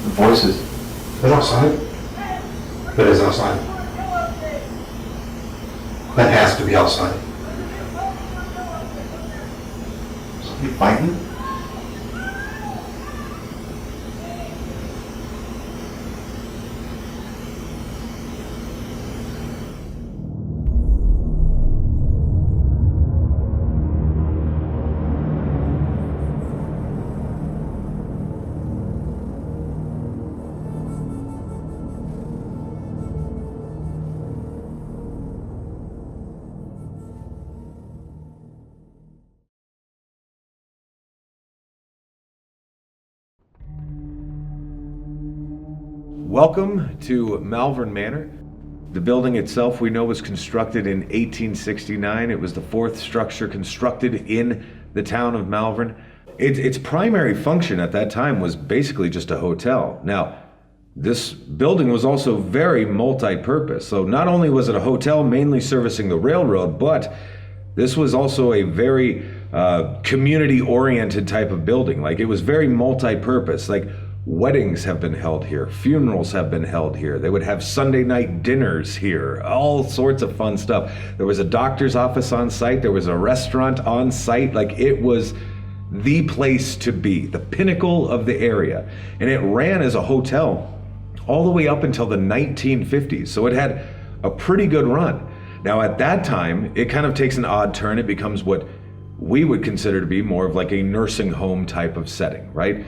The voices. They're outside. That is outside. That has to be outside. Somebody fighting? Welcome to Malvern Manor. The building itself we know was constructed in 1869. It was the fourth structure constructed in the town of Malvern. Its primary function at that time was basically just a hotel. Now, this building was also very multi-purpose. So not only was it a hotel mainly servicing the railroad, but this was also a very community-oriented type of building. Like, it was very multi-purpose. Like, weddings have been held here, funerals have been held here. They would have Sunday night dinners here, all sorts of fun stuff. There was a doctor's office on site, there was a restaurant on site. Like, it was the place to be, the pinnacle of the area. And it ran as a hotel all the way up until the 1950s. So it had a pretty good run. Now at that time, it kind of takes an odd turn. It becomes what we would consider to be more of like a nursing home type of setting, right?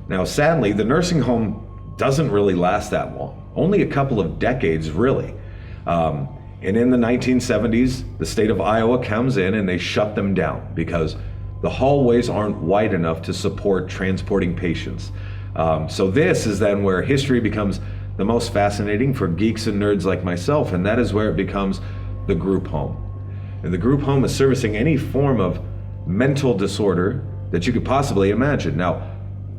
Now, sadly, the nursing home doesn't really last that long. Only a couple of decades, really. And in the 1970s, the state of Iowa comes in and they shut them down because the hallways aren't wide enough to support transporting patients. So this is then where history becomes the most fascinating for geeks and nerds like myself, and that is where it becomes the group home. And the group home is servicing any form of mental disorder that you could possibly imagine. Now,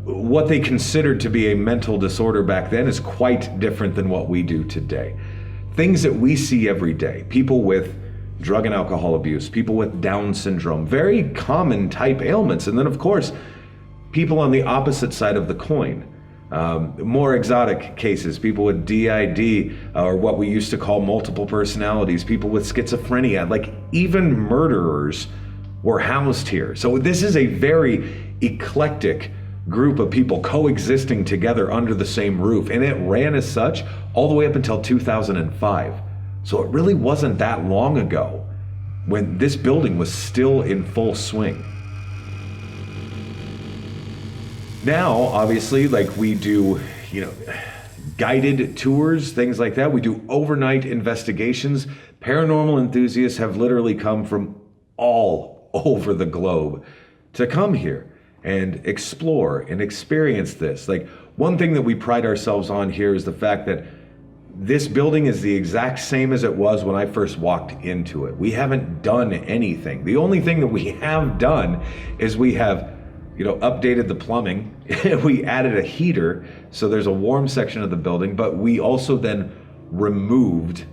what they considered to be a mental disorder back then is quite different than what we do today. Things that we see every day, people with drug and alcohol abuse, people with Down syndrome, very common type ailments. And then of course, people on the opposite side of the coin, more exotic cases, people with DID, or what we used to call multiple personalities, people with schizophrenia, like even murderers were housed here. So this is a very eclectic group of people coexisting together under the same roof, and it ran as such all the way up until 2005. So it really wasn't that long ago when this building was still in full swing. Now, obviously, like we do, guided tours, things like that. We do overnight investigations. Paranormal enthusiasts have literally come from all over the globe to come here and explore and experience this. Like, one thing that we pride ourselves on here is the fact that this building is the exact same as it was when I first walked into it. We haven't done anything. The only thing that we have done is we have, updated the plumbing. We added a heater, so there's a warm section of the building, but we also then removed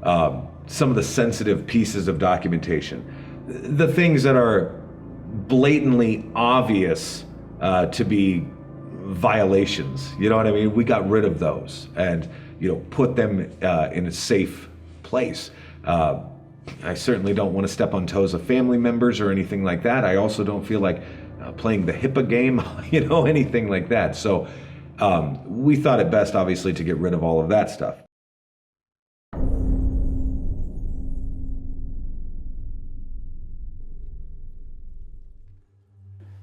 some of the sensitive pieces of documentation. The things that are blatantly obvious to be violations, you know what I mean? We got rid of those and put them in a safe place. I certainly don't want to step on toes of family members or anything like that. I also don't feel like playing the HIPAA game, anything like that. So we thought it best, obviously, to get rid of all of that stuff.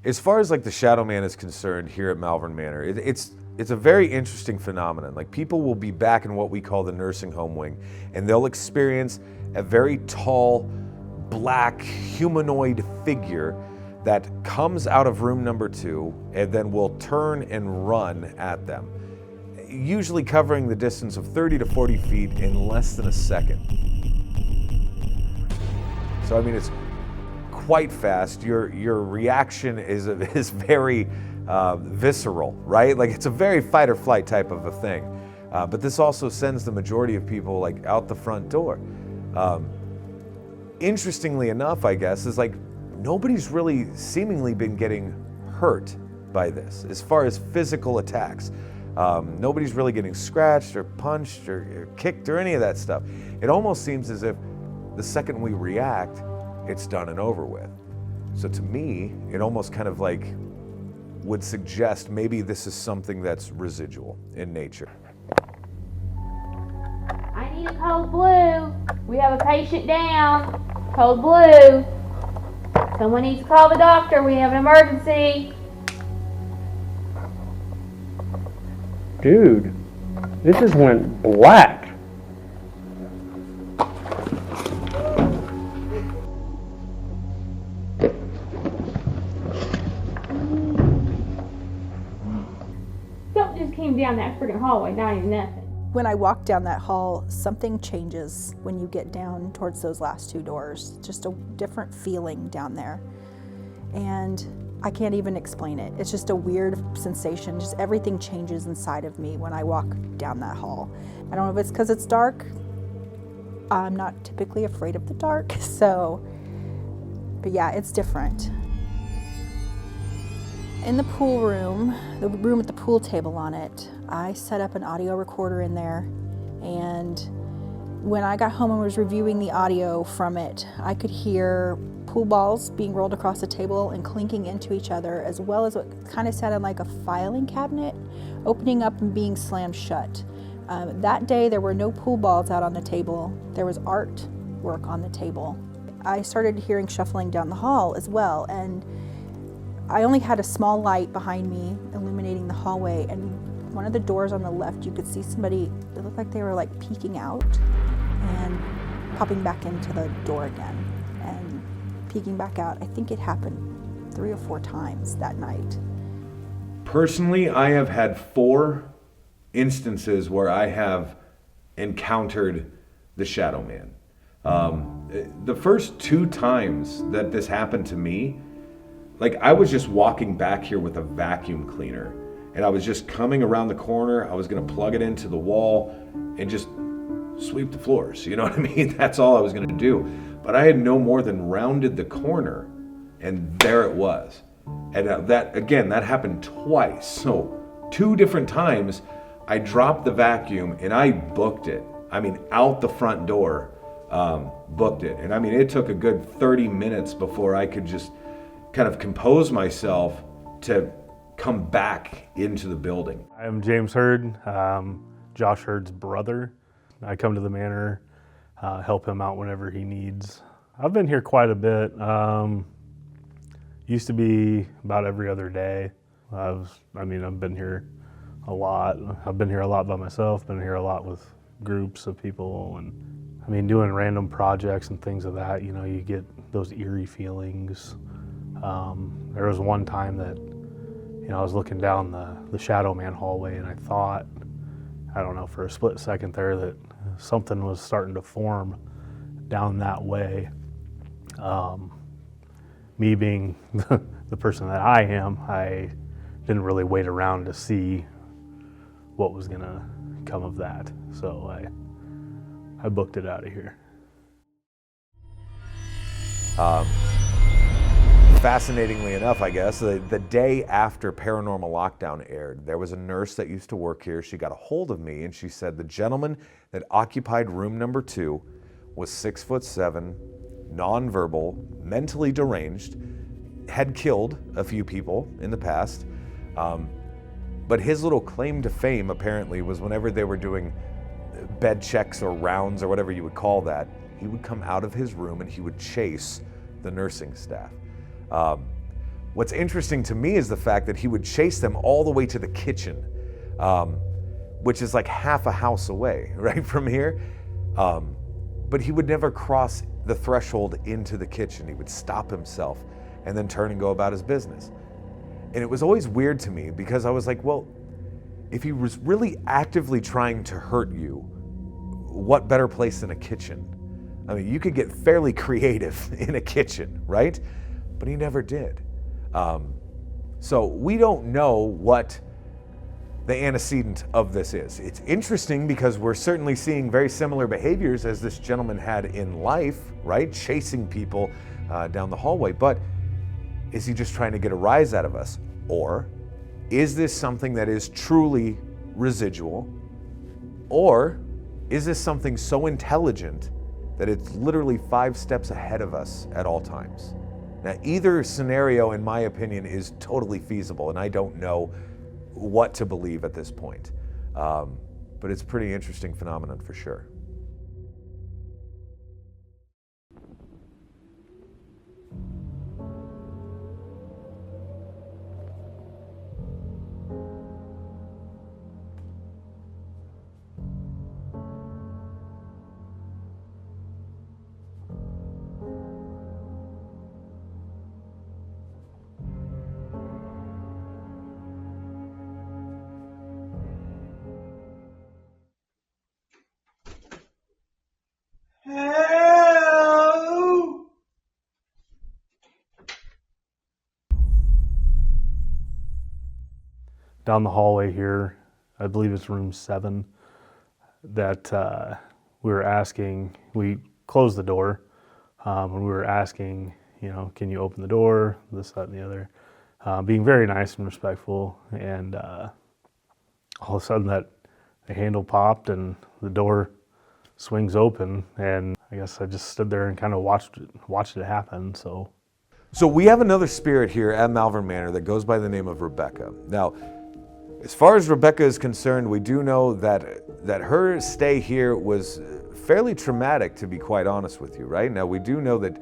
As far as like the Shadow Man is concerned here at Malvern Manor, it's a very interesting phenomenon. Like, people will be back in what we call the nursing home wing, and they'll experience a very tall, black, humanoid figure that comes out of room number 2 and then will turn and run at them, usually covering the distance of 30 to 40 feet in less than a second. So, I mean, it's quite fast. Your reaction is very visceral, right? Like, it's a very fight or flight type of a thing. But this also sends the majority of people like out the front door. Interestingly enough, I guess, is like nobody's really seemingly been getting hurt by this as far as physical attacks. Nobody's really getting scratched or punched or kicked or any of that stuff. It almost seems as if the second we react, it's done and over with. So to me, it almost kind of like would suggest maybe this is something that's residual in nature. I need a code blue. We have a patient down. Code blue. Someone needs to call the doctor. We have an emergency. Dude, this just went black. Something just came down that freaking hallway, not even nothing. When I walk down that hall, something changes when you get down towards those last two doors. Just a different feeling down there. And I can't even explain it. It's just a weird sensation. Just everything changes inside of me when I walk down that hall. I don't know if it's because it's dark. I'm not typically afraid of the dark, but yeah, it's different. In the pool room, the room with the pool table on it, I set up an audio recorder in there, and when I got home and was reviewing the audio from it, I could hear pool balls being rolled across the table and clinking into each other, as well as what kind of sounded like a filing cabinet opening up and being slammed shut. That day there were no pool balls out on the table. There was artwork on the table. I started hearing shuffling down the hall as well, and I only had a small light behind me illuminating the hallway, and one of the doors on the left, you could see somebody, it looked like they were like peeking out and popping back into the door again and peeking back out. I think it happened 3 or 4 times that night. Personally, I have had 4 instances where I have encountered the Shadow Man. The first 2 times that this happened to me, like I was just walking back here with a vacuum cleaner, and I was just coming around the corner. I was gonna plug it into the wall and just sweep the floors, you know what I mean? That's all I was gonna do. But I had no more than rounded the corner, and there it was. And that happened twice. So 2 different times, I dropped the vacuum and I booked it. I mean, out the front door, booked it. And I mean, it took a good 30 minutes before I could just kind of compose myself to come back into the building. I'm James Hurd, Josh Hurd's brother. I come to the manor, help him out whenever he needs. I've been here quite a bit. Used to be about every other day. I've been here a lot. I've been here a lot by myself, been here a lot with groups of people, and I mean, doing random projects and things of that, you know, you get those eerie feelings. There was one time that, you know, I was looking down the Shadow Man hallway, and I thought, I don't know, for a split second there that something was starting to form down that way. Me being the person that I am, I didn't really wait around to see what was gonna come of that. So I booked it out of here. Fascinatingly enough, I guess, the day after Paranormal Lockdown aired, there was a nurse that used to work here. She got a hold of me and she said the gentleman that occupied room number 2 was 6'7", nonverbal, mentally deranged, had killed a few people in the past. But his little claim to fame apparently was whenever they were doing bed checks or rounds or whatever you would call that, he would come out of his room and he would chase the nursing staff. What's interesting to me is the fact that he would chase them all the way to the kitchen, which is like half a house away, right, from here. But he would never cross the threshold into the kitchen. He would stop himself and then turn and go about his business. And it was always weird to me because I was like, well, if he was really actively trying to hurt you, what better place than a kitchen? I mean, you could get fairly creative in a kitchen, right? But he never did. So we don't know what the antecedent of this is. It's interesting because we're certainly seeing very similar behaviors as this gentleman had in life, right? Chasing people down the hallway. But is he just trying to get a rise out of us? Or is this something that is truly residual, or is this something so intelligent that it's literally 5 steps ahead of us at all times? Now, either scenario, in my opinion, is totally feasible, and I don't know what to believe at this point. But it's a pretty interesting phenomenon for sure. Down the hallway here, I believe it's room 7, that we were asking, we closed the door, and we were asking, you know, can you open the door, this, that, and the other, being very nice and respectful, and all of a sudden that the handle popped and the door swings open, and I guess I just stood there and kind of watched it happen. So we have another spirit here at Malvern Manor that goes by the name of Rebecca. Now, as far as Rebecca is concerned, we do know that her stay here was fairly traumatic, to be quite honest with you, right? Now, we do know that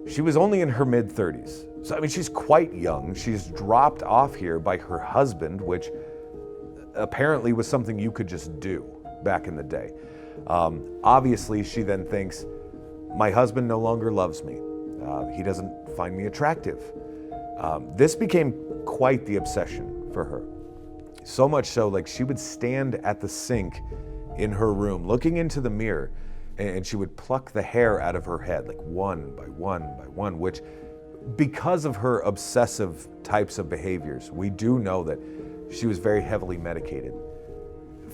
she was only in her mid-30s. So, I mean, she's quite young. She's dropped off here by her husband, which apparently was something you could just do back in the day. Obviously, she then thinks, my husband no longer loves me. He doesn't find me attractive. This became quite the obsession for her. So much so, like, she would stand at the sink in her room, looking into the mirror, and she would pluck the hair out of her head, like one by one by one, which, because of her obsessive types of behaviors, we do know that she was very heavily medicated.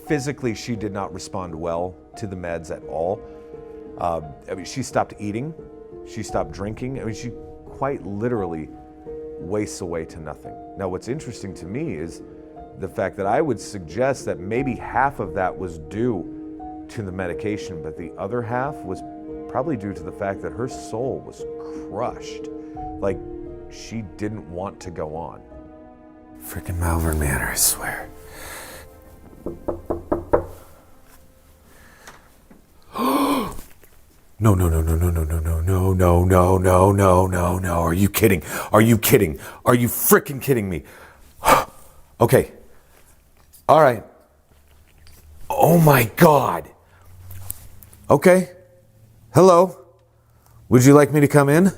Physically, she did not respond well to the meds at all. I mean, she stopped eating, she stopped drinking. I mean, she quite literally wastes away to nothing. Now, what's interesting to me is the fact that I would suggest that maybe half of that was due to the medication, but the other half was probably due to the fact that her soul was crushed. Like, she didn't want to go on. Freaking Malvern Manor, I swear. No. Are you kidding? Are you kidding? Are you freaking kidding me? Okay. All right. Oh my God. Okay. Hello. Would you like me to come in?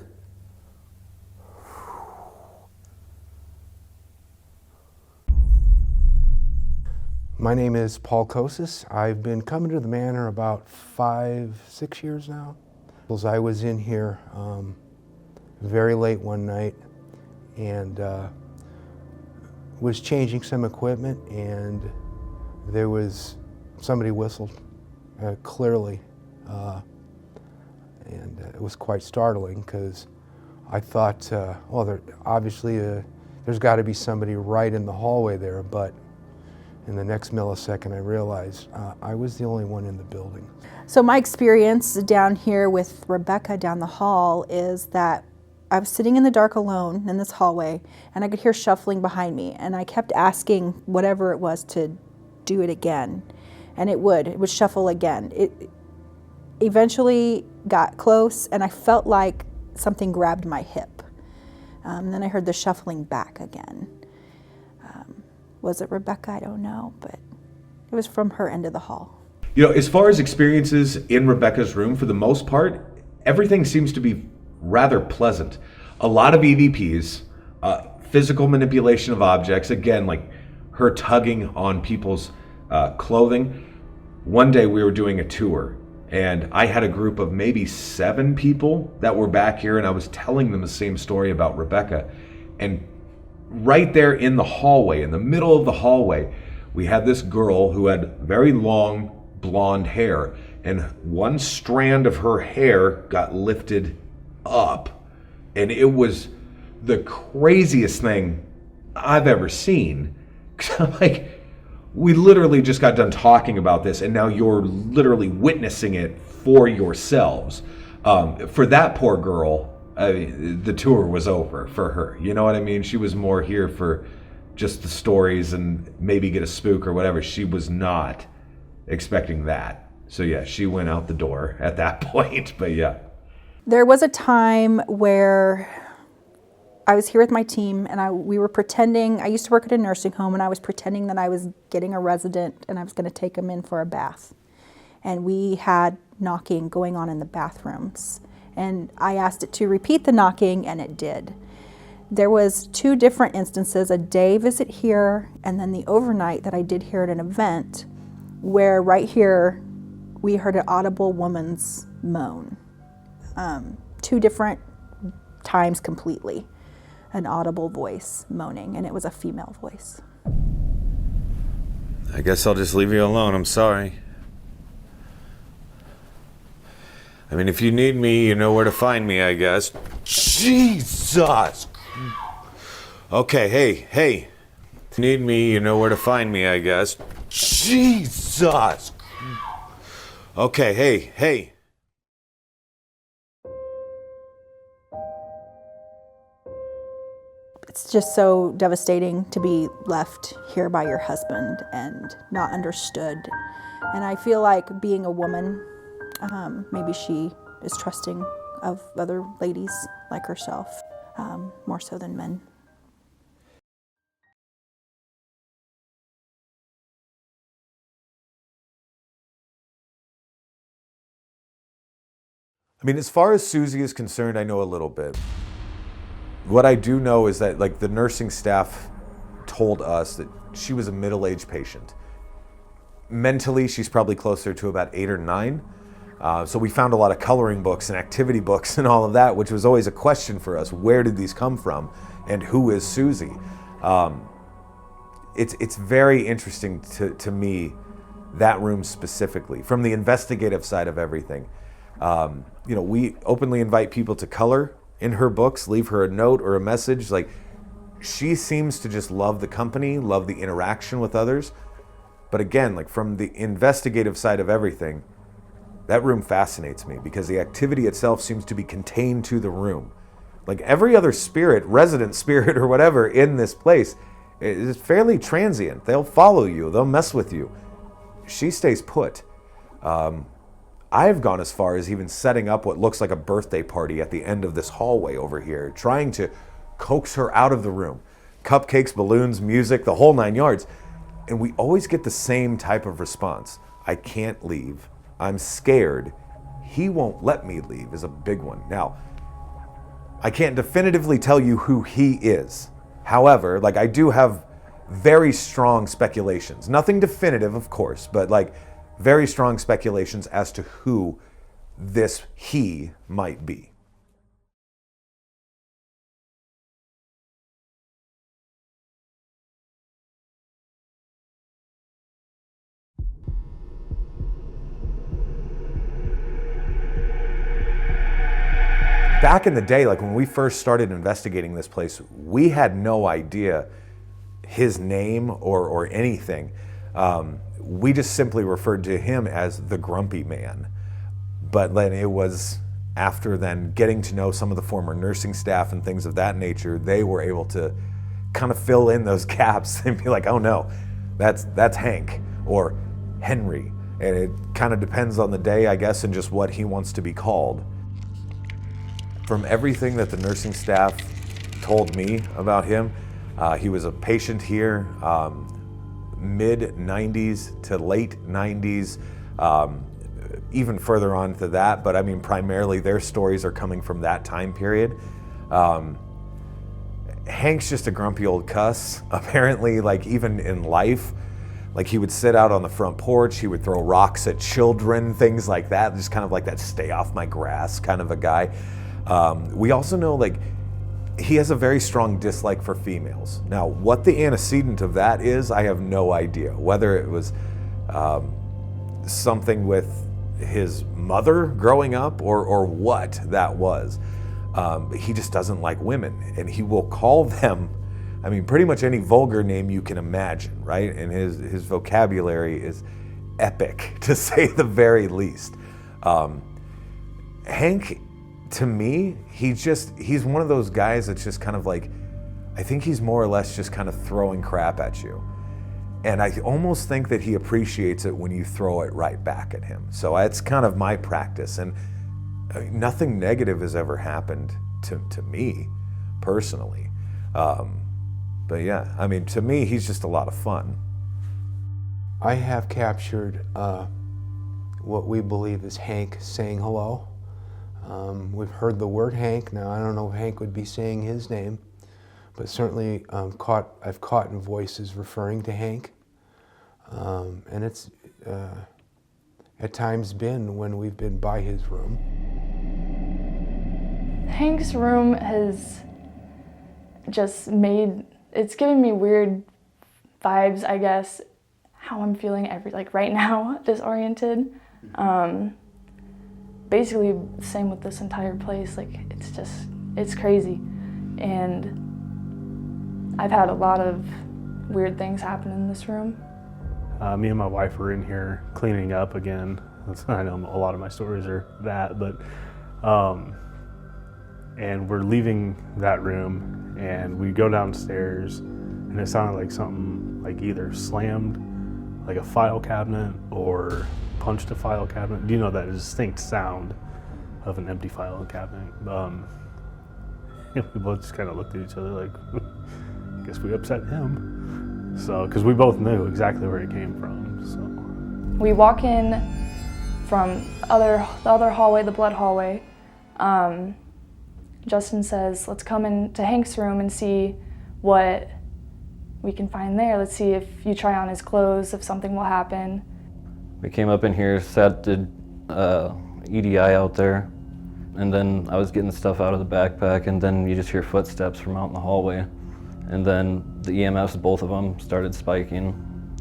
My name is Paul Kosis. I've been coming to the manor about 5-6 years now. I was in here very late one night and was changing some equipment, and there was somebody whistled clearly, and it was quite startling because I thought, well, obviously there's got to be somebody right in the hallway there, but in the next millisecond I realized I was the only one in the building. So my experience down here with Rebecca down the hall is that I was sitting in the dark alone in this hallway, and I could hear shuffling behind me, and I kept asking whatever it was to do it again, and it would shuffle again. It eventually got close, and I felt like something grabbed my hip. Then I heard the shuffling back again. Was it Rebecca? I don't know, but it was from her end of the hall. You know, as far as experiences in Rebecca's room, for the most part, everything seems to be rather pleasant. A lot of EVPs, physical manipulation of objects, again, like her tugging on people's clothing. One day we were doing a tour, and I had a group of maybe 7 people that were back here, and I was telling them the same story about Rebecca. And right there in the hallway, in the middle of the hallway, we had this girl who had very long blonde hair, and one strand of her hair got lifted up, and it was the craziest thing I've ever seen. 'Cause I'm like, we literally just got done talking about this, and now you're literally witnessing it for yourselves. For that poor girl, I mean, the tour was over for her. You know what I mean? She was more here for just the stories and maybe get a spook or whatever. She was not expecting that. So yeah, she went out the door at that point, but yeah. There was a time where I was here with my team and we were pretending. I used to work at a nursing home, and I was pretending that I was getting a resident and I was going to take them in for a bath. And we had knocking going on in the bathrooms. And I asked it to repeat the knocking, and it did. There was 2 different instances, a day visit here and then the overnight that I did here at an event, where right here we heard an audible woman's moan. 2 different times completely. An audible voice moaning, and it was a female voice. I guess I'll just leave you alone. I'm sorry. I mean, if you need me, you know where to find me, I guess. Jesus! Okay, hey. If you need me, you know where to find me, I guess. Jesus! Okay, hey. It's just so devastating to be left here by your husband and not understood. And I feel like being a woman, maybe she is trusting of other ladies like herself, more so than men. I mean, as far as Susie is concerned, I know a little bit. What I do know is that, like, the nursing staff told us that she was a middle-aged patient. Mentally, she's probably closer to about 8 or 9. So we found a lot of coloring books and activity books and all of that, which was always a question for us. Where did these come from? And who is Susie? It's very interesting to me, that room specifically, from the investigative side of everything. We openly invite people to color in her books, leave her a note or a message. Like, she seems to just love the company, love the interaction with others. But again, like, from the investigative side of everything, that room fascinates me because the activity itself seems to be contained to the room. Like, every other spirit, resident spirit or whatever in this place is fairly transient. They'll follow you, they'll mess with you. She stays put. I've gone as far as even setting up what looks like a birthday party at the end of this hallway over here, trying to coax her out of the room. Cupcakes, balloons, music, the whole 9 yards. And we always get the same type of response. I can't leave. I'm scared. He won't let me leave is a big one. Now, I can't definitively tell you who he is. However, like, I do have very strong speculations. Nothing definitive, of course, but like very strong speculations as to who this he might be. Back in the day, like when we first started investigating this place, we had no idea his name or anything. We just simply referred to him as the Grumpy Man. But then it was after then getting to know some of the former nursing staff and things of that nature, they were able to kind of fill in those gaps and be like, oh no, that's Hank or Henry. And it kind of depends on the day, I guess, and just what he wants to be called. From everything that the nursing staff told me about him, he was a patient here, mid-90s to late 90s, even further on to that, but I mean, primarily their stories are coming from that time period. Hank's just a grumpy old cuss, apparently, like even in life. Like, he would sit out on the front porch, he would throw rocks at children, things like that, just kind of like that stay off my grass kind of a guy. We also know, like, he has a very strong dislike for females. Now, what the antecedent of that is, I have no idea. Whether it was something with his mother growing up or what that was. He just doesn't like women, and he will call them I mean, pretty much any vulgar name you can imagine, right? And his vocabulary is epic, to say the very least. Hank, to me, he's one of those guys that's just kind of like, I think he's more or less just kind of throwing crap at you. And I almost think that he appreciates it when you throw it right back at him. So that's kind of my practice. And nothing negative has ever happened to me personally. But yeah, I mean, to me, he's just a lot of fun. I have captured what we believe is Hank saying hello. We've heard the word Hank. Now, I don't know if Hank would be saying his name, but certainly I've caught in voices referring to Hank. And it's at times been when we've been by his room. Hank's room has just it's giving me weird vibes, I guess, how I'm feeling right now, disoriented. Basically, same with this entire place, it's crazy. And I've had a lot of weird things happen in this room. Me and my wife were in here cleaning up again. I know a lot of my stories are that, but and we're leaving that room and we go downstairs and it sounded like something like either slammed like a file cabinet or punched a file cabinet. You know that distinct sound of an empty file cabinet. We both just kind of looked at each other like, I guess we upset him. So, because we both knew exactly where it came from. So we walk in from the other hallway, the blood hallway. Justin says, let's come into Hank's room and see what we can find there. Let's see if you try on his clothes, if something will happen. We came up in here, set the EDI out there, and then I was getting stuff out of the backpack, and then you just hear footsteps from out in the hallway. And then the EMFs, both of them, started spiking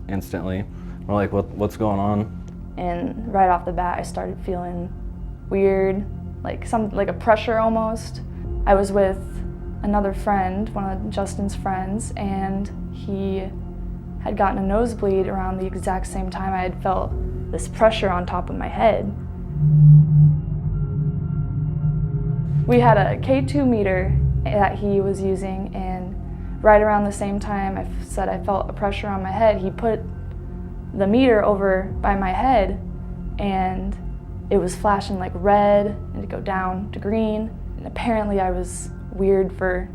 instantly. We're like, what's going on? And right off the bat, I started feeling weird, like a pressure almost. I was with another friend, one of Justin's friends, and he had gotten a nosebleed around the exact same time I had felt this pressure on top of my head. We had a K2 meter that he was using, and right around the same time I said I felt a pressure on my head, he put the meter over by my head and it was flashing like red and it'd go down to green. And apparently I was weird for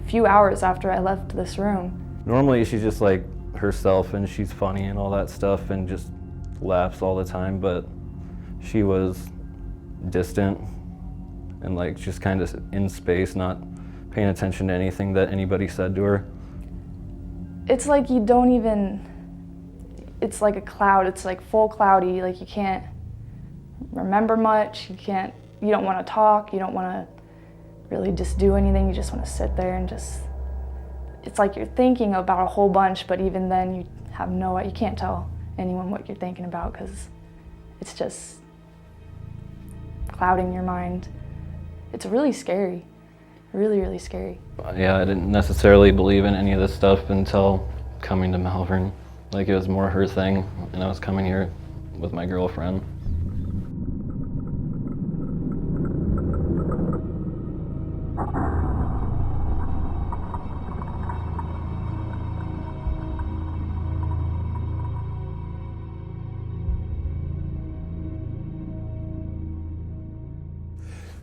a few hours after I left this room. Normally she's just like herself and she's funny and all that stuff and just laughs all the time, but she was distant and like just kind of in space, not paying attention to anything that anybody said to her. It's like you don't even, it's like a cloud, it's like full cloudy, like you can't remember much, you don't want to talk, you don't want to really just do anything, you just want to sit there and just, it's like you're thinking about a whole bunch, but even then you can't tell anyone what you're thinking about because it's just clouding your mind. It's really scary, really, really scary. Yeah, I didn't necessarily believe in any of this stuff until coming to Malvern. Like it was more her thing, and I was coming here with my girlfriend.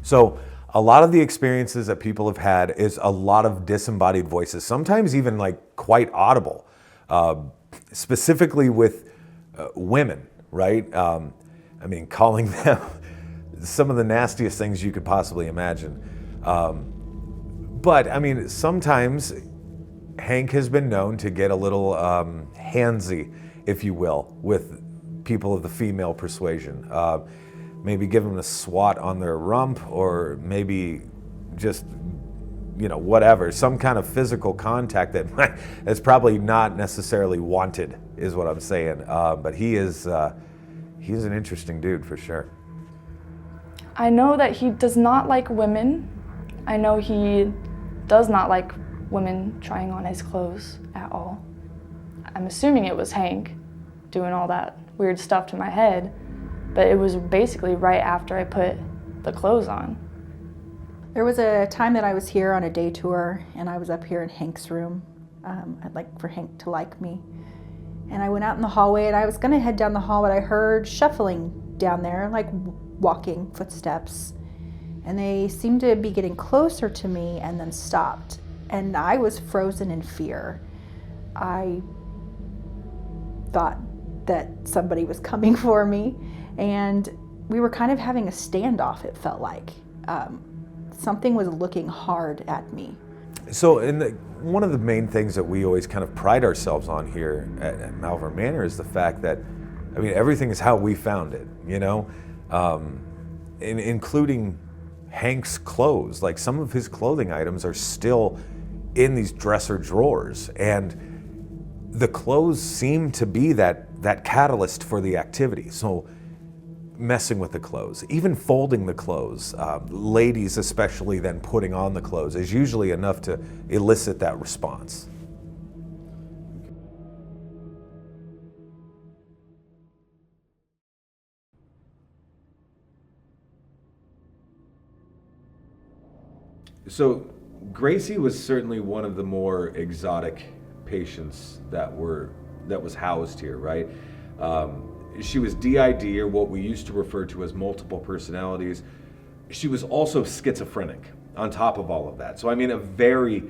So a lot of the experiences that people have had is a lot of disembodied voices, sometimes even like quite audible, specifically with women, right? I mean, calling them some of the nastiest things you could possibly imagine. But I mean, sometimes Hank has been known to get a little handsy, if you will, with people of the female persuasion. Maybe give them a swat on their rump, or maybe just, whatever, some kind of physical contact that's probably not necessarily wanted, is what I'm saying. But he's an interesting dude for sure. I know that he does not like women. I know he does not like women trying on his clothes at all. I'm assuming it was Hank doing all that weird stuff to my head, but it was basically right after I put the clothes on. There was a time that I was here on a day tour, and I was up here in Hank's room. I'd like for Hank to like me. And I went out in the hallway, and I was gonna head down the hall, but I heard shuffling down there, like walking footsteps. And they seemed to be getting closer to me and then stopped. And I was frozen in fear. I thought that somebody was coming for me, and we were kind of having a standoff, it felt like. Something was looking hard at me. So one of the main things that we always kind of pride ourselves on here at Malvern Manor is the fact that, I mean, everything is how we found it, you know? Including Hank's clothes. Like, some of his clothing items are still in these dresser drawers, and the clothes seem to be that catalyst for the activity. So messing with the clothes, even folding the clothes, ladies especially then putting on the clothes, is usually enough to elicit that response. So Gracie was certainly one of the more exotic patients that was housed here, right? She was DID, or what we used to refer to as multiple personalities. She was also schizophrenic on top of all of that. So I mean, a very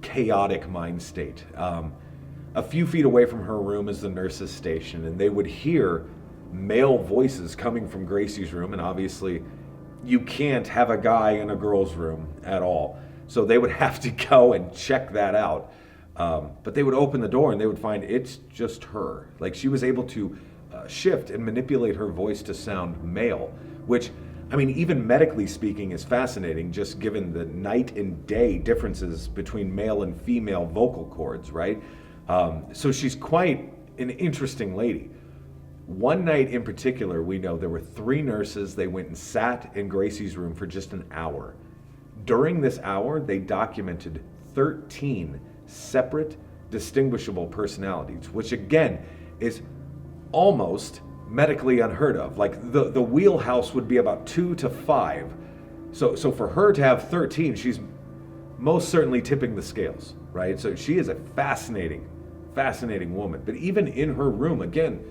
chaotic mind state. A few feet away from her room is the nurse's station, and they would hear male voices coming from Gracie's room, and obviously you can't have a guy in a girl's room at all. So they would have to go and check that out. But they would open the door and they would find it's just her. Like, she was able to shift and manipulate her voice to sound male, which, I mean, even medically speaking, is fascinating, just given the night and day differences between male and female vocal cords, right? So she's quite an interesting lady. One night in particular, we know there were 3 nurses. They went and sat in Gracie's room for just an hour. During this hour, they documented 13 separate, distinguishable personalities, which again is almost medically unheard of. Like, the wheelhouse would be about 2 to 5. So for her to have 13, she's most certainly tipping the scales, right? So she is a fascinating woman. But even in her room, again,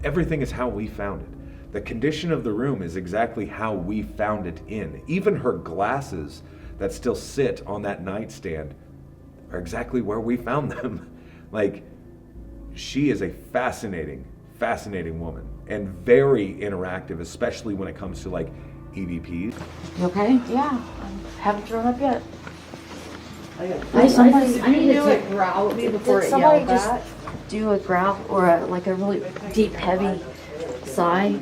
everything is how we found it. The condition of the room is exactly how we found it in. Even her glasses that still sit on that nightstand are exactly where we found them. Like, she is a fascinating woman, and very interactive, especially when it comes to like EVPs. You okay? Yeah, I haven't thrown up yet. I need to take a growl before it somebody yelled just at. do a growl or a really deep, heavy sigh?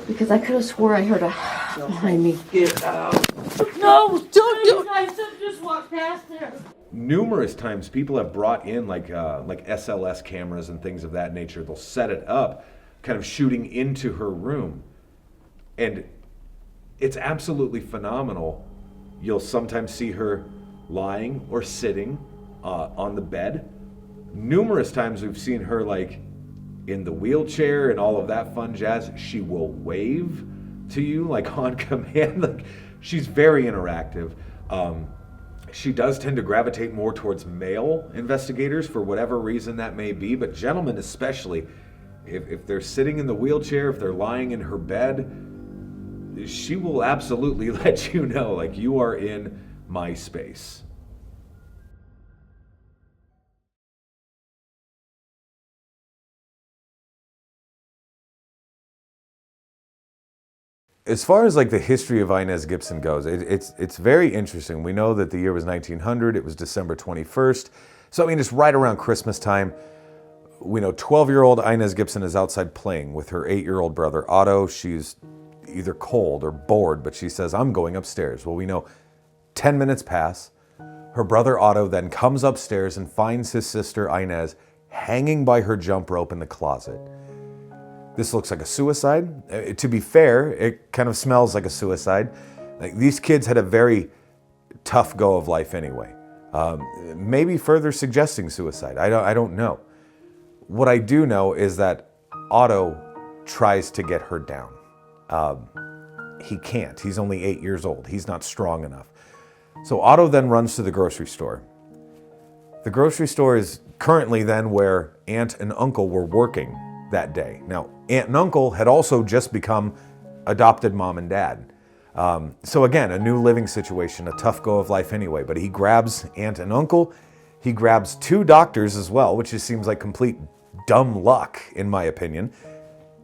Because I could have swore I heard a behind me. Get out. No, don't do it! I just walked past there. Numerous times people have brought in like SLS cameras and things of that nature. They'll set it up, kind of shooting into her room. And it's absolutely phenomenal. You'll sometimes see her lying or sitting on the bed. Numerous times we've seen her like in the wheelchair and all of that fun jazz. She will wave to you like on command. Like, she's very interactive. She does tend to gravitate more towards male investigators for whatever reason that may be, but gentlemen especially, if they're sitting in the wheelchair, if they're lying in her bed, she will absolutely let you know, like, you are in my space. As far as like the history of Inz Gibson goes, it's very interesting. We know that the year was 1900. It was December 21st. So I mean, it's right around Christmas time. We know 12-year-old Inz Gibson is outside playing with her 8-year-old brother Otto. She's either cold or bored, but she says, "I'm going upstairs." Well, we know 10 minutes pass. Her brother Otto then comes upstairs and finds his sister Inz hanging by her jump rope in the closet. This looks like a suicide. To be fair, it kind of smells like a suicide. Like, these kids had a very tough go of life anyway. Maybe further suggesting suicide. I don't know. What I do know is that Otto tries to get her down. He can't. He's only 8 years old. He's not strong enough. So Otto then runs to the grocery store. The grocery store is currently then where Aunt and Uncle were working that day. Now, Aunt and Uncle had also just become adopted mom and dad. So again, a new living situation, a tough go of life anyway. But he grabs Aunt and Uncle. He grabs 2 doctors as well, which just seems like complete dumb luck, in my opinion.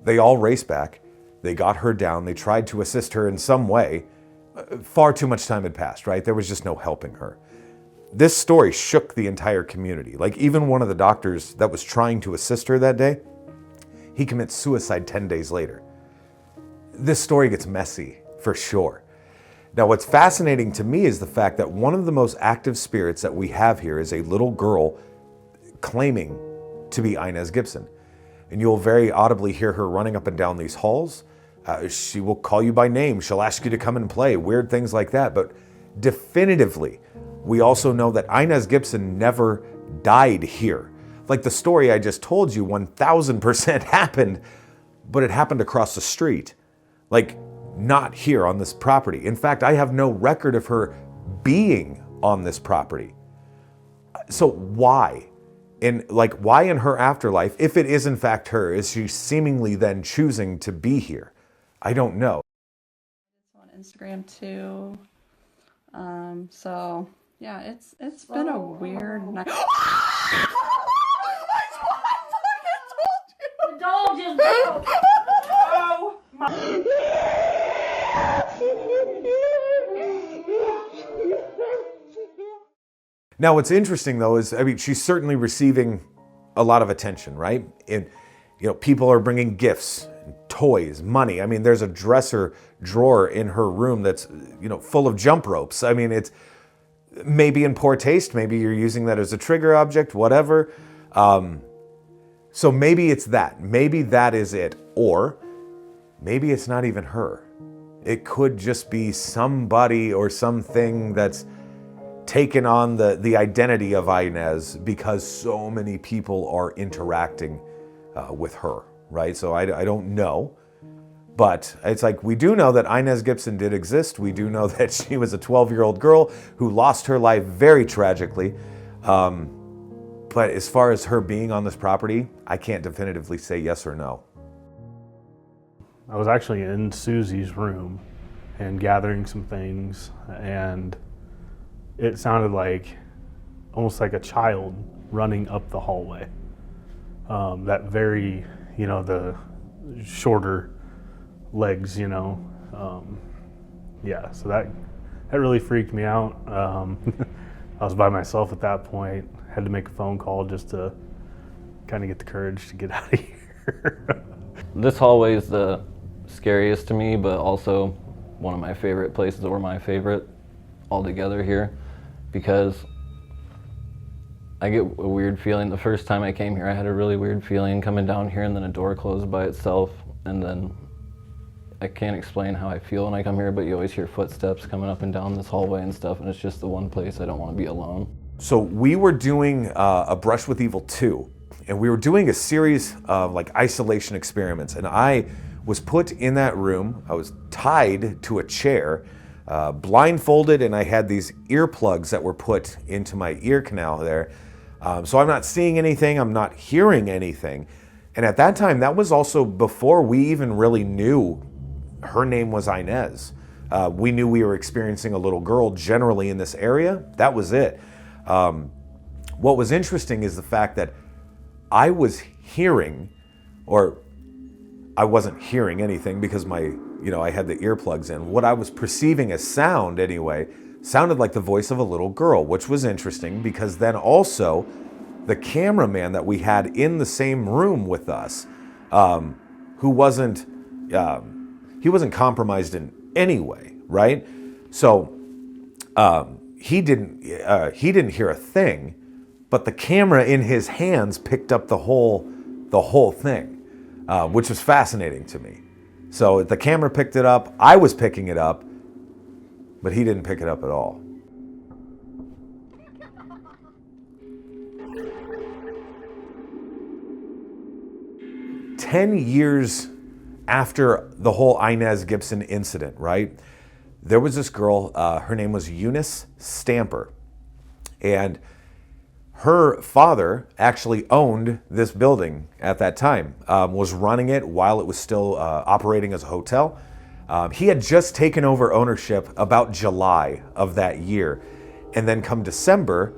They all race back. They got her down. They tried to assist her in some way. Far too much time had passed, right? There was just no helping her. This story shook the entire community. Like, even one of the doctors that was trying to assist her that day, he commits suicide 10 days later. This story gets messy, for sure. Now, what's fascinating to me is the fact that one of the most active spirits that we have here is a little girl claiming to be Inz Gibson. And you'll very audibly hear her running up and down these halls. She will call you by name. She'll ask you to come and play, weird things like that. But definitively, we also know that Inz Gibson never died here. Like the story I just told you, 1000% happened, but it happened across the street. Like, not here on this property. In fact, I have no record of her being on this property. So why? And like, why in her afterlife, if it is in fact her, is she seemingly then choosing to be here? I don't know. On Instagram too. So yeah, it's been a weird night. The dog just broke. Oh my. Now, what's interesting though is, I mean, she's certainly receiving a lot of attention, right? And, you know, people are bringing gifts, toys, money. I mean, there's a dresser drawer in her room that's, you know, full of jump ropes. I mean, it's maybe in poor taste. Maybe you're using that as a trigger object, whatever. So maybe it's that. Maybe that is it. Or maybe it's not even her. It could just be somebody or something that's taken on the identity of Inz because so many people are interacting with her, right? So I don't know, but it's like, we do know that Inz Gibson did exist. We do know that she was a 12-year-old girl who lost her life very tragically. But as far as her being on this property, I can't definitively say yes or no. I was actually in Susie's room and gathering some things, and it sounded like almost like a child running up the hallway. That very, you know, the shorter legs, you know. Yeah, so that really freaked me out. I was by myself at that point. Had to make a phone call just to kind of get the courage to get out of here. This hallway is the scariest to me, but also one of my favorite places, or my favorite altogether here, because I get a weird feeling. The first time I came here, I had a really weird feeling coming down here, and then a door closed by itself, and then I can't explain how I feel when I come here, but you always hear footsteps coming up and down this hallway and stuff, and it's just the one place I don't want to be alone. So we were doing a Brush with Evil 2, and we were doing a series of like isolation experiments, and I was put in that room. I was tied to a chair, blindfolded, and I had these earplugs that were put into my ear canal there. So I'm not seeing anything, I'm not hearing anything. And at that time, that was also before we even really knew her name was Inz. We knew we were experiencing a little girl generally in this area. That was it. What was interesting is the fact that I was hearing, or I wasn't hearing anything because I had the earplugs in. What I was perceiving as sound anyway, sounded like the voice of a little girl, which was interesting because then also the cameraman that we had in the same room with us, who wasn't, he wasn't compromised in any way, right? So he didn't hear a thing, but the camera in his hands picked up the whole thing, which was fascinating to me. So the camera picked it up, I was picking it up, but he didn't pick it up at all. 10 years after the whole Inz Gibson incident, right? There was this girl, her name was Eunice Stamper. And her father actually owned this building at that time, was running it while it was still operating as a hotel. He had just taken over ownership about July of that year. And then come December,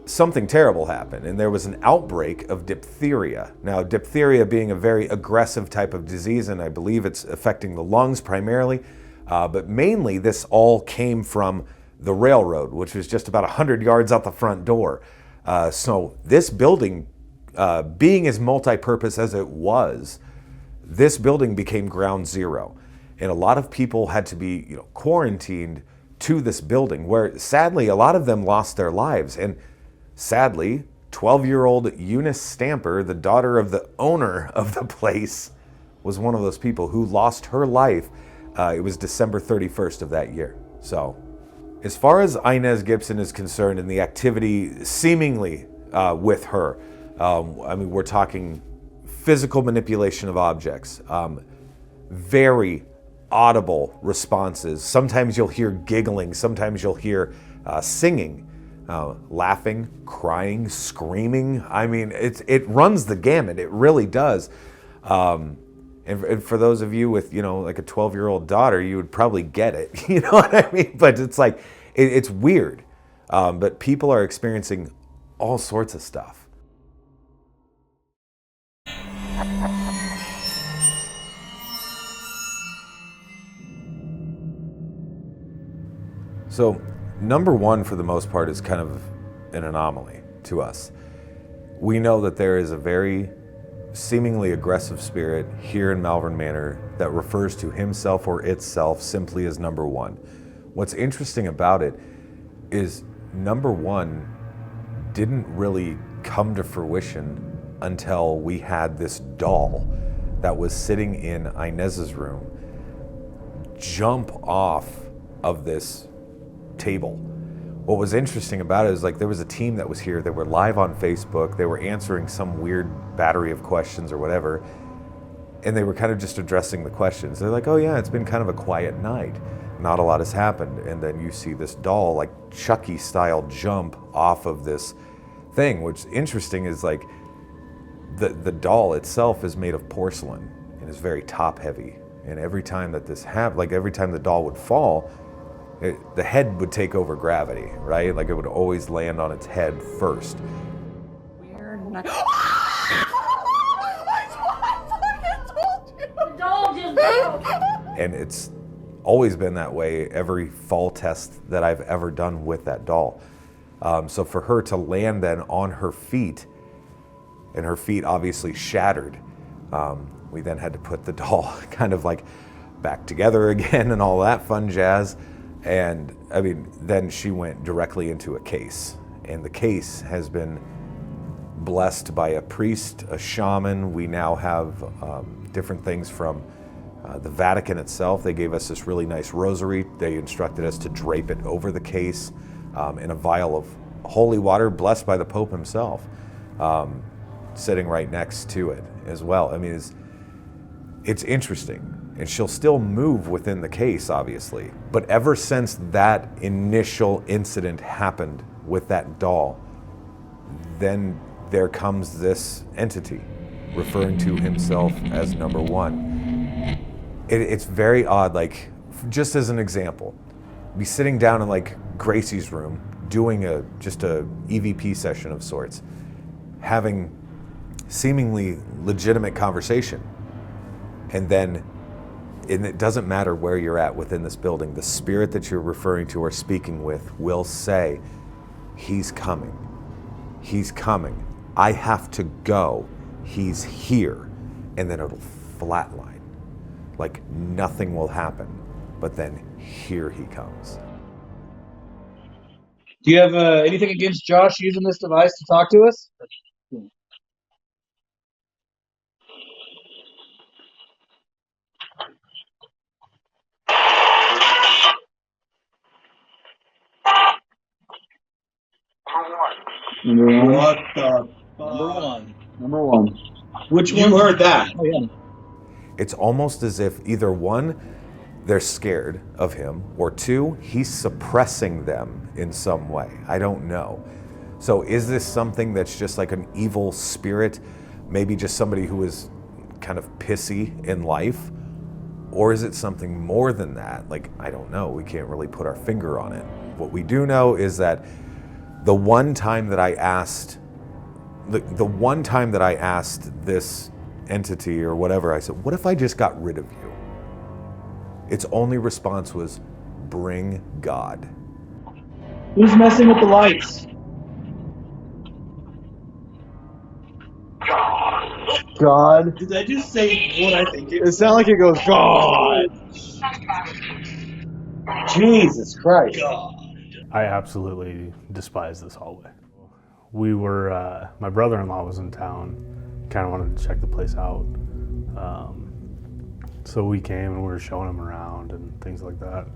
something terrible happened, and there was an outbreak of diphtheria. Now, diphtheria being a very aggressive type of disease, and I believe it's affecting the lungs primarily, but mainly this all came from the railroad, which was just about 100 yards out the front door. So this building, being as multi-purpose as it was, this building became ground zero. And a lot of people had to be, quarantined to this building, where sadly, a lot of them lost their lives. And sadly, 12-year-old Eunice Stamper, the daughter of the owner of the place, was one of those people who lost her life. It was December 31st of that year. So as far as Inz Gibson is concerned and the activity seemingly with her, we're talking physical manipulation of objects, very audible responses. Sometimes you'll hear giggling, sometimes you'll hear singing, laughing, crying, screaming. It runs the gamut, it really does. And for those of you with, like a 12-year-old daughter, you would probably get it, you know what I mean? But it's like, it's weird. But people are experiencing all sorts of stuff. So, number one, for the most part, is kind of an anomaly to us. We know that there is a very seemingly aggressive spirit here in Malvern Manor that refers to himself or itself simply as number one. What's interesting about it is number one didn't really come to fruition until we had this doll that was sitting in Inez's room jump off of this table. What was interesting about it is there was a team that was here. They were live on Facebook. They were answering some weird battery of questions or whatever, and they were kind of just addressing the questions. They're like, oh yeah, it's been kind of a quiet night. Not a lot has happened. And then you see this doll, like Chucky style, jump off of this thing. What's interesting is the doll itself is made of porcelain and is very top heavy. And every time that this happened, every time the doll would fall, the head would take over gravity, right? It would always land on its head first. Weird. And it's always been that way every fall test that I've ever done with that doll. So for her to land then on her feet, and her feet obviously shattered, we then had to put the doll kind of back together again and all that fun jazz. And then she went directly into a case, and the case has been blessed by a priest, a shaman. We now have different things from the Vatican itself. They gave us this really nice rosary. They instructed us to drape it over the case in a vial of holy water blessed by the Pope himself, sitting right next to it as well. It's interesting. And she'll still move within the case, obviously. But ever since that initial incident happened with that doll, then there comes this entity referring to himself as number one. It's very odd. Just as an example, be sitting down in Gracie's room doing just a EVP session of sorts, having seemingly legitimate conversation, and it doesn't matter where you're at within this building, the spirit that you're referring to or speaking with will say, he's coming. He's coming. I have to go. He's here. And then it'll flatline. Nothing will happen. But then here he comes. Do you have anything against Josh using this device to talk to us? Number one. What the fuck? Number one. Which You one? heard that. Oh, yeah. It's almost as if either one, they're scared of him, or two, he's suppressing them in some way. I don't know. So is this something that's just like an evil spirit, maybe just somebody who is kind of pissy in life? Or is it something more than that? Like, I don't know, we can't really put our finger on it. What we do know is that the one time that I asked this entity or whatever, I said, what if I just got rid of you? Its only response was, bring God. Who's messing with the lights? God. Did I just say what I think It sounded like it goes, God. Jesus Christ. God. I absolutely despise this hallway. We were, my brother-in-law was in town, kind of wanted to check the place out. So we came and we were showing him around and things like that.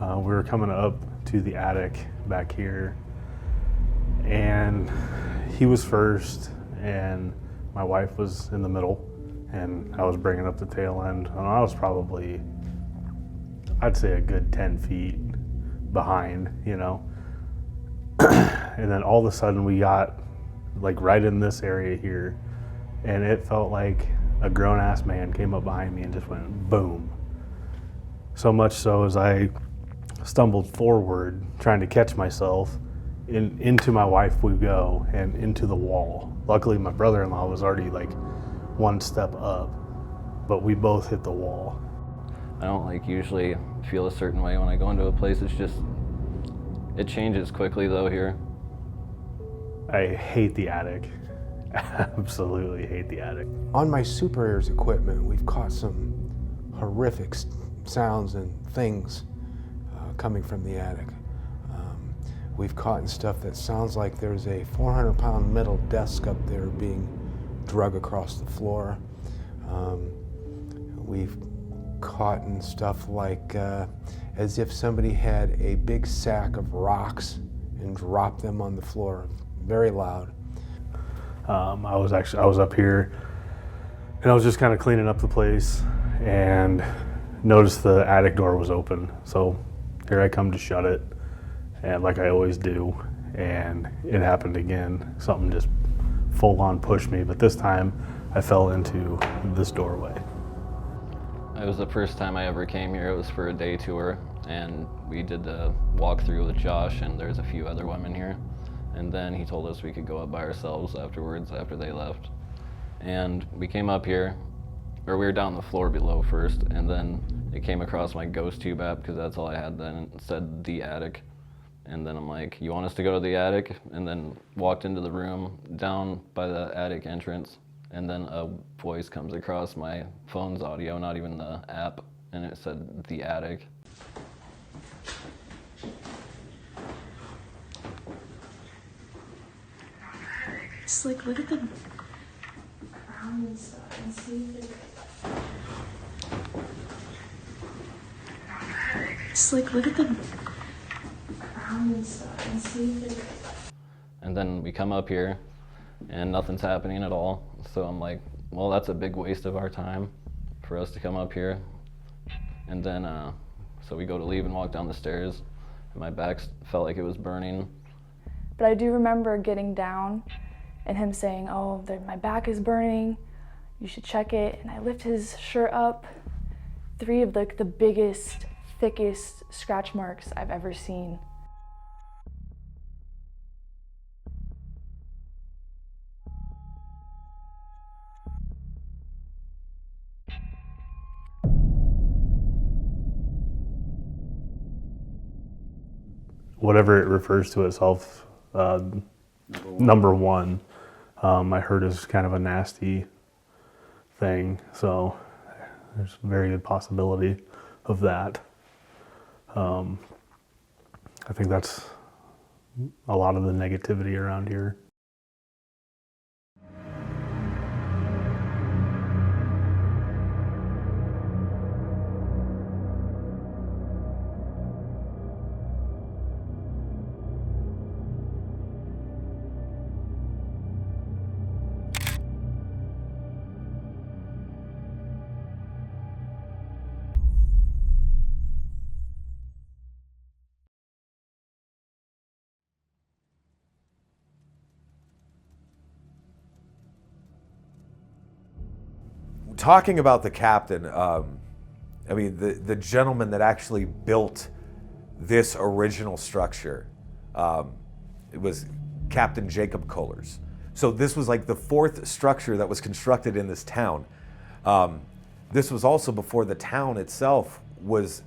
We were coming up to the attic back here, and he was first, and my wife was in the middle, and I was bringing up the tail end. And I was probably, I'd say a good 10 feet behind, you know. And then all of a sudden we got like right in this area here, and it felt like a grown-ass man came up behind me and just went boom. So much so as I stumbled forward trying to catch myself, into my wife we go, and into the wall. Luckily my brother-in-law was already like one step up, but we both hit the wall. I don't like usually feel a certain way when I go into a place. It's just, it changes quickly though here. I hate the attic. Absolutely hate the attic. On my Super Airs equipment, we've caught some horrific sounds and things coming from the attic. We've caught stuff that sounds like there's a 400-pound metal desk up there being drug across the floor. We've caught stuff like as if somebody had a big sack of rocks and dropped them on the floor, very loud. I was up here and I was just kind of cleaning up the place and noticed the attic door was open. So here I come to shut it, and like I always do, and it happened again. Something just full on pushed me, but this time I fell into this doorway. It was the first time I ever came here. It was for a day tour, and we did the walkthrough with Josh, and there's a few other women here. And then he told us we could go up by ourselves afterwards, after they left. And we came up here, or we were down the floor below first, and then it came across my ghost tube app, because that's all I had then. It said the attic. And then I'm like, you want us to go to the attic? And then walked into the room down by the attic entrance. And then a voice comes across my phone's audio, not even the app, and it said the attic. Just like look at the ground and stuff and see if it. Just like look at the ground and stuff and see if it. And then we come up here and nothing's happening at all. So I'm like, well, that's a big waste of our time for us to come up here. And then, so we go to leave and walk down the stairs, and my back felt like it was burning. But I do remember getting down and him saying, oh, my back is burning, you should check it. And I lift his shirt up, 3 of the biggest, thickest scratch marks I've ever seen. Whatever it refers to itself, number one, I heard is kind of a nasty thing, so there's a very good possibility of that. I think that's a lot of the negativity around here. talking about the captain, I mean, the gentleman that actually built this original structure, it was Captain Jacob Kohlers. So this was like the 4th structure that was constructed in this town. This was also before the town itself was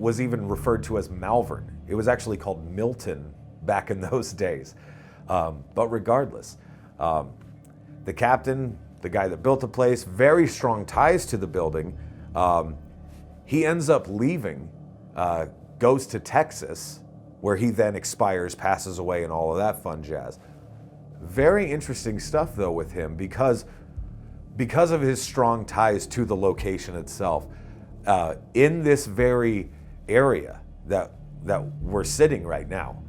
even referred to as Malvern. It was actually called Milton back in those days. But regardless, the captain, the guy that built the place, very strong ties to the building. He ends up leaving, goes to Texas, where he then expires, passes away, and all of that fun jazz. Very interesting stuff, though, with him because of his strong ties to the location itself. In this very area that we're sitting right now,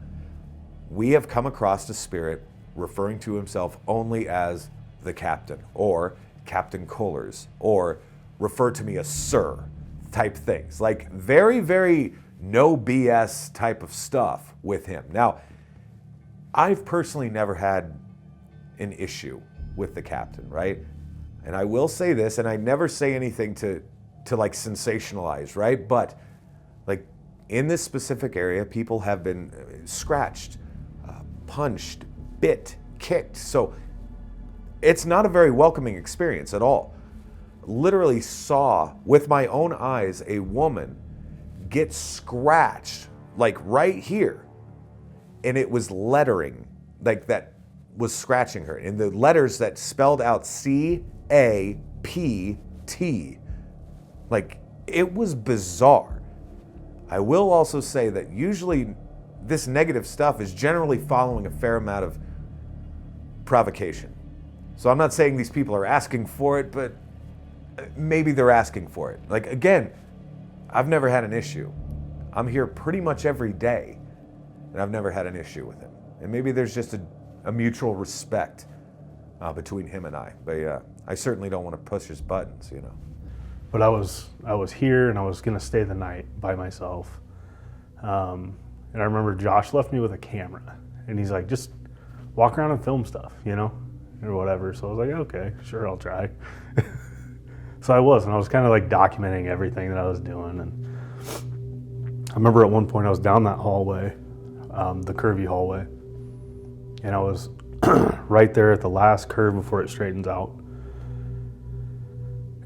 we have come across a spirit referring to himself only as the captain, or Captain Kohlers, or refer to me as sir type things. Like very, very no BS type of stuff with him. Now, I've personally never had an issue with the captain, right? And I will say this, and I never say anything to like sensationalize, right? But like in this specific area, people have been scratched, punched, bit, kicked. So it's not a very welcoming experience at all. Literally saw with my own eyes a woman get scratched like right here, and it was lettering like that was scratching her, and the letters that spelled out CAPT. Like, it was bizarre. I will also say that usually this negative stuff is generally following a fair amount of provocation. So I'm not saying these people are asking for it, but maybe they're asking for it. Like, again, I've never had an issue. I'm here pretty much every day, and I've never had an issue with him. And maybe there's just a mutual respect between him and I. But yeah, I certainly don't want to push his buttons, you know. But I was here, and I was gonna stay the night by myself. And I remember Josh left me with a camera, and he's like, just walk around and film stuff, you know, or whatever. So I was like, okay, sure, I'll try. So I was kind of like documenting everything that I was doing. And I remember at one point I was down that hallway, the curvy hallway, and I was right there at the last curve before it straightens out.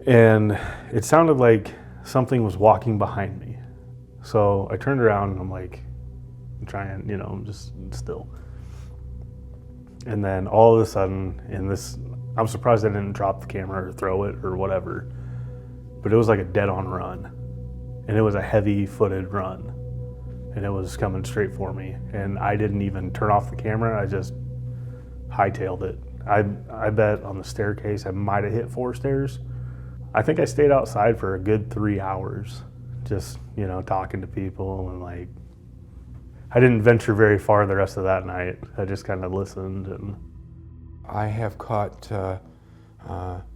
And it sounded like something was walking behind me. So I turned around and I'm like, I'm trying, you know, I'm just still. And then all of a sudden, I'm surprised I didn't drop the camera or throw it or whatever, but it was like a dead-on run. And it was a heavy-footed run. And it was coming straight for me. And I didn't even turn off the camera, I just hightailed it. I bet on the staircase I might have hit 4 stairs. I think I stayed outside for a good 3 hours, just, you know, talking to people, and like, I didn't venture very far the rest of that night. I just kind of listened. And I have caught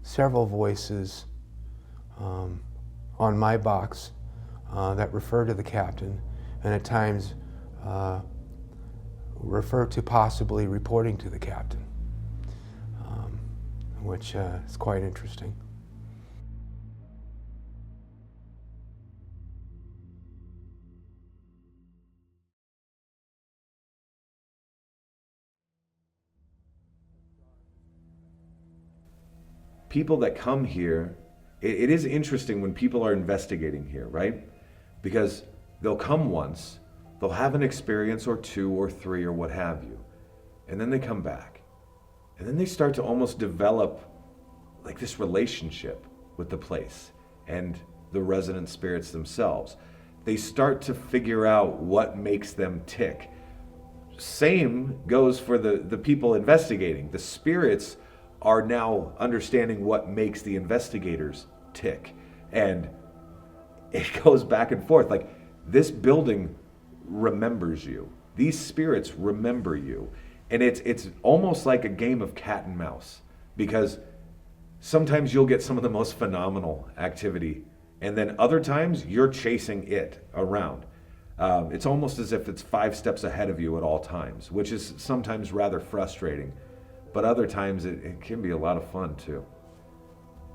several voices on my box that refer to the captain, and at times refer to possibly reporting to the captain, which is quite interesting. People that come here, it is interesting when people are investigating here, right? Because they'll come once, they'll have an experience or 2 or 3 or what have you, and then they come back. And then they start to almost develop like this relationship with the place and the resident spirits themselves. They start to figure out what makes them tick. Same goes for the people investigating. The spirits are now understanding what makes the investigators tick. And it goes back and forth. Like, this building remembers you. These spirits remember you. And it's almost like a game of cat and mouse, because sometimes you'll get some of the most phenomenal activity, and then other times you're chasing it around. It's almost as if it's 5 steps ahead of you at all times, which is sometimes rather frustrating. But other times it can be a lot of fun too.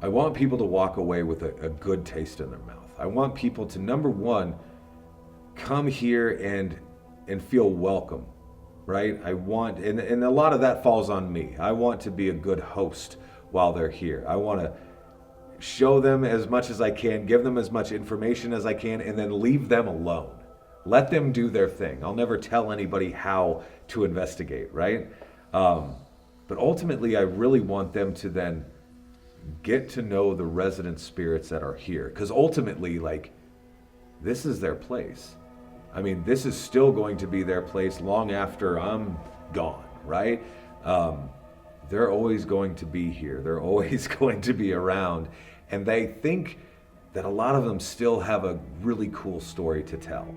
I want people to walk away with a good taste in their mouth. I want people to, number one, come here and feel welcome, right? I want, and a lot of that falls on me. I want to be a good host while they're here. I want to show them as much as I can, give them as much information as I can, and then leave them alone. Let them do their thing. I'll never tell anybody how to investigate, right? But ultimately, I really want them to then get to know the resident spirits that are here. Because ultimately, like, this is their place. I mean, this is still going to be their place long after I'm gone, right? They're always going to be here. They're always going to be around. And they think that a lot of them still have a really cool story to tell.